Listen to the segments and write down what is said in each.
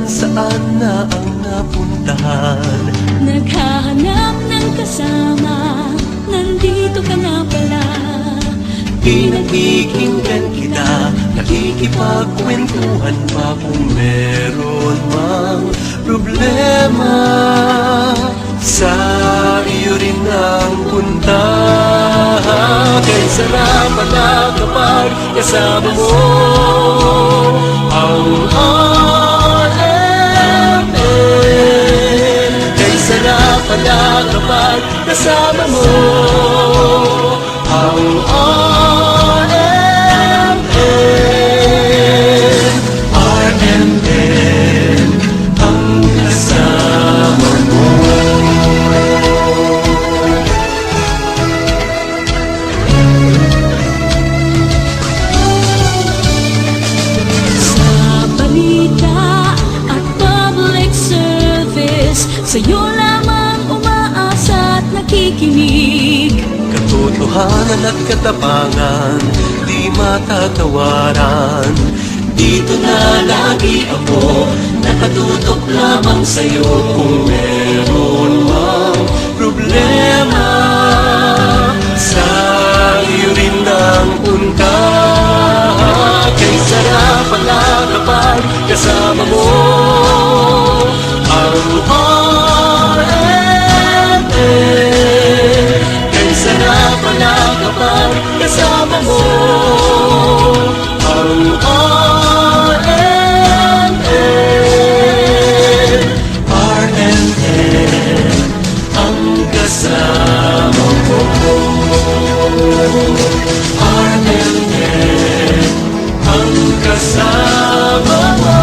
saan na ang napuntahan. Naghahanap ng kasama, nandito ka na pala. Pinagkikinggan kita, nakikipagkwentuhan pa kung meron mang problema. Sa iyo rin ang punta, kay sarap na kapag kasama mo ang RMN. Kay sarap na kapag kasama mo ang RMN. RMN ang kasama mo. Sa balita at public service, sa'yo lamang umaasa at nakikinig. Katotohanan at katapangan, di matatawaran. Dito na lagi ako, nakatutok lamang sa'yo. Kung meron mang problema, sa iyo rin ang punta. Kay sarap pala kapag kasama mo ang RMN. Kay sarap pala kapag kasama mo ang RMN. RMN ang kasama mo. RMN ang kasama mo.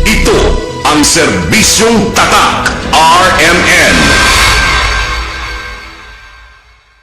Ito ang serbisyong tatak RMN.